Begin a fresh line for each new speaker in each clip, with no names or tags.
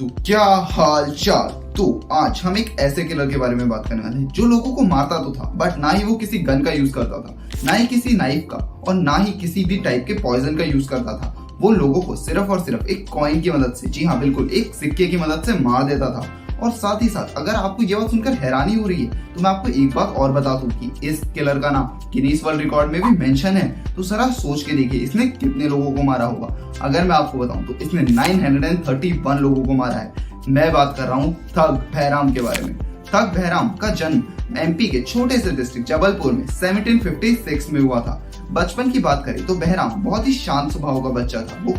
तो क्या हाल चाल। तो आज हम एक ऐसे किलर के बारे में बात करने वाले हैं जो लोगों को मारता तो था, बट ना ही वो किसी गन का यूज करता था, ना ही किसी नाइफ का, और ना ही किसी भी टाइप के पॉइजन का यूज करता था। वो लोगों को सिर्फ और सिर्फ एक कॉइन की मदद से, जी हाँ बिल्कुल, एक सिक्के की मदद से मार देता था। और साथ ही साथ अगर आपको ये बात सुनकर हैरानी हो रही है तो मैं आपको एक बात और बता दूं कि इस किलर का नाम गिनीज वर्ल्ड रिकॉर्ड में भी मेंशन है। तो जरा सोच के देखिए इसने कितने लोगों को मारा होगा। अगर मैं आपको बताऊं तो इसने 931 लोगों को मारा है। मैं बात कर रहा हूँ थग बहराम के बारे में। थग बहराम का जन्म एमपी के छोटे से डिस्ट्रिक्ट जबलपुर में 1756 में हुआ था। बचपन की बात करें तो बहराम बहुत ही शांत स्वभाव का बच्चा था। वो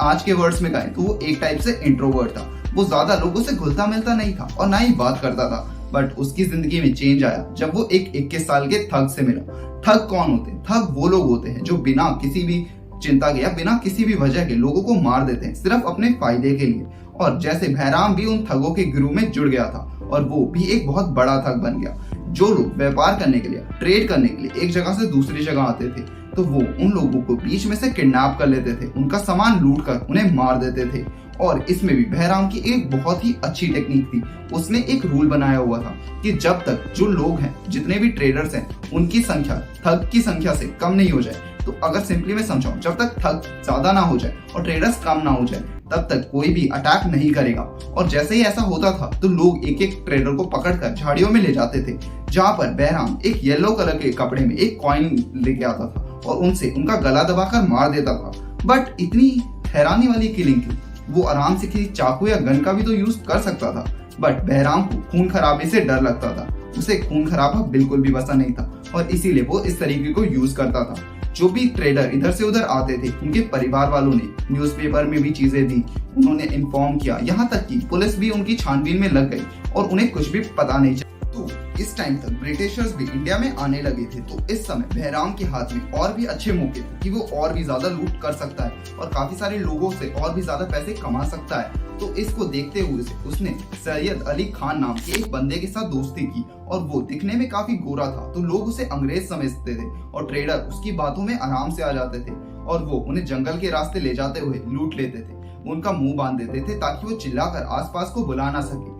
आज के वर्ड्स में कहें तो वो एक टाइप से इंट्रोवर्ट था। वो ज्यादा लोगों से घुलता मिलता नहीं था और ना ही बात करता था। बट उसकी जिंदगी में चेंज आया जब वो एक 21 साल के थग से मिला। थग कौन होते हैं? थग वो लोग होते हैं जो बिना किसी भी चिंता के या बिना किसी भी वजह के लोगों को मार देते हैं, सिर्फ अपने फायदे के लिए। और जैसे बहराम भी उन थगों के गिरोह में जुड़ गया था और वो भी एक बहुत बड़ा थग बन गया। जो लोग व्यापार करने के लिए, ट्रेड करने के लिए एक जगह से दूसरी जगह आते थे तो वो उन लोगों को बीच में से किडनैप कर लेते थे, उनका सामान लूट कर उन्हें मार देते थे। और इसमें भी बहराम की एक बहुत ही अच्छी टेक्निक थी। उसने एक रूल बनाया हुआ था कि जब तक जो लोग हैं, जितने भी ट्रेडर्स हैं, उनकी संख्या थग की संख्या से कम नहीं हो जाए, तो अगर सिंपली मैं समझाऊं, जब तक थग ज्यादा ना हो जाए और ट्रेडर्स कम ना हो जाए तब तक कोई भी अटैक नहीं करेगा। और जैसे ही ऐसा होता था तो लोग एक एक ट्रेडर को पकड़कर झाड़ियों में ले जाते थे, जहां पर बहराम एक येलो कलर के कपड़े में एक कॉइन लेके आता था और उनसे उनका गला दबाकर मार देता था। बट इतनी हैरानी वाली किलिंग थी, वो आराम से किसी चाकू या गन का भी तो यूज कर सकता था। बट बहराम को खून खराबे से डर लगता था। उसे खून खराबा बिल्कुल भी पसंद नहीं था और इसीलिए वो इस तरीके को यूज करता था। जो भी ट्रेडर इधर से उधर आते थे, उनके परिवार वालों ने न्यूज़पेपर में भी चीजें दी, उन्होंने इन्फॉर्म किया, यहाँ तक कि पुलिस भी उनकी छानबीन में लग गई और उन्हें कुछ भी पता नहीं चला। तो इस टाइम तक ब्रिटिशर्स भी इंडिया में आने लगे थे। तो इस समय बहराम के हाथ में और भी अच्छे मौके थे कि वो और भी ज्यादा लूट कर सकता है और काफी सारे लोगों से और भी ज्यादा पैसे कमा सकता है। तो इसको देखते हुए उसने सैयद अली खान नाम के एक बंदे के साथ दोस्ती की और वो दिखने में काफी गोरा था, तो लोग उसे अंग्रेज समझते थे और ट्रेडर उसकी बातों में आराम से आ जाते थे और वो उन्हें जंगल के रास्ते ले जाते हुए लूट लेते थे। उनका मुंह बांध देते थे ताकि वो चिल्लाकर आसपास को बुला ना सके।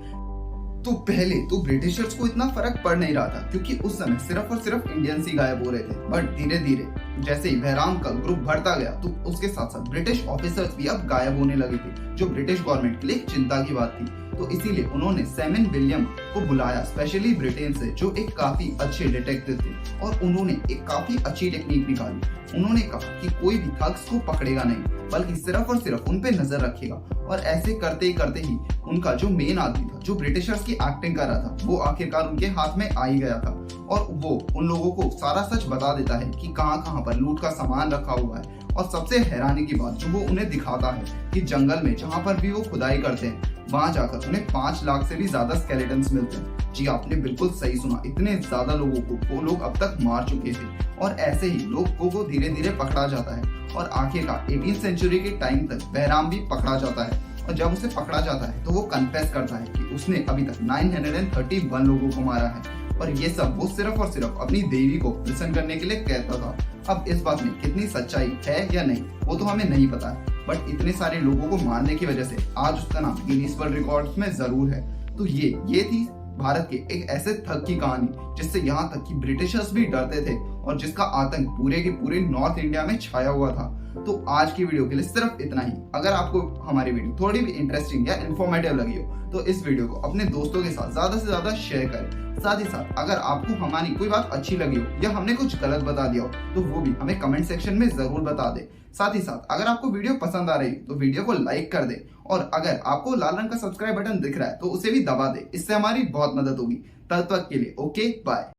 तो पहले तो ब्रिटिशर्स को इतना फर्क पड़ नहीं रहा था क्योंकि उस समय सिर्फ और सिर्फ इंडियंस ही गायब हो रहे थे। बट धीरे धीरे जैसे ही बहराम का ग्रुप बढ़ता गया तो उसके साथ साथ ब्रिटिश ऑफिसर्स भी अब गायब होने लगे थे, जो ब्रिटिश गवर्नमेंट के लिए एक चिंता की बात थी। तो इसीलिए उन्होंने सैमन विलियम को बुलाया, स्पेशली ब्रिटेन से, जो एक काफी अच्छे डिटेक्टिव थे और उन्होंने एक काफी अच्छी टेक्निक निकाली। उन्होंने कहा कि कोई भी थग्स को पकड़ेगा नहीं, बल्कि सिर्फ और सिर्फ उन पे नजर रखेगा। और ऐसे करते ही उनका जो मेन आदमी था, जो ब्रिटिशर्स की एक्टिंग कर रहा था, वो आखिरकार उनके हाथ में आ ही गया था और वो उन लोगों को सारा सच बता देता है कि कहां कहां पर लूट का सामान रखा हुआ है। और सबसे हैरानी की बात जो वो उन्हें दिखाता है कि जंगल में जहां पर भी वो खुदाई करते हैं, वहां जाकर उन्हें 5 लाख से भी ज्यादा स्केलेटन्स मिलते हैं। जी आपने बिल्कुल सही सुना, इतने ज्यादा लोगों को वो लोग अब तक मार चुके थे। और ऐसे ही लोगों को धीरे धीरे पकड़ा जाता है और आखिरकार 18th सेंचुरी के टाइम तक बहराम भी पकड़ा जाता है। और जब उसे पकड़ा जाता है तो वो कन्फेस करता है कि उसने अभी तक 931 लोगों को मारा है और ये सब वो सिर्फ और सिर्फ अपनी देवी को प्रसन्न करने के लिए कहता था। अब इस बात में कितनी सच्चाई है या नहीं वो तो हमें नहीं पता है, बट इतने सारे लोगों को मारने की वजह से आज उसका नाम गिनीज वर्ल्ड रिकॉर्ड्स में जरूर है। तो ये थी भारत के एक ऐसे थग की कहानी जिससे यहाँ तक कि ब्रिटिशर्स भी डरते थे और जिसका आतंक पूरे के पूरे नॉर्थ इंडिया में छाया हुआ था। तो आज की वीडियो के लिए सिर्फ इतना ही। अगर आपको हमारी वीडियो थोड़ी भी इंटरेस्टिंग या इन्फॉर्मेटिव लगी हो तो इस वीडियो को अपने दोस्तों के साथ ज्यादा से ज्यादा शेयर करें। साथ ही साथ अगर आपको हमारी कोई बात अच्छी लगी हो या हमने कुछ गलत बता दिया हो तो वो भी हमें कमेंट सेक्शन में जरूर बता दे। साथ ही साथ अगर आपको वीडियो पसंद आ रही हो तो वीडियो को लाइक कर दे और अगर आपको लाल रंग का सब्सक्राइब बटन दिख रहा है तो उसे भी दबा दे। इससे हमारी बहुत मदद होगी। तब तक के लिए ओके बाय।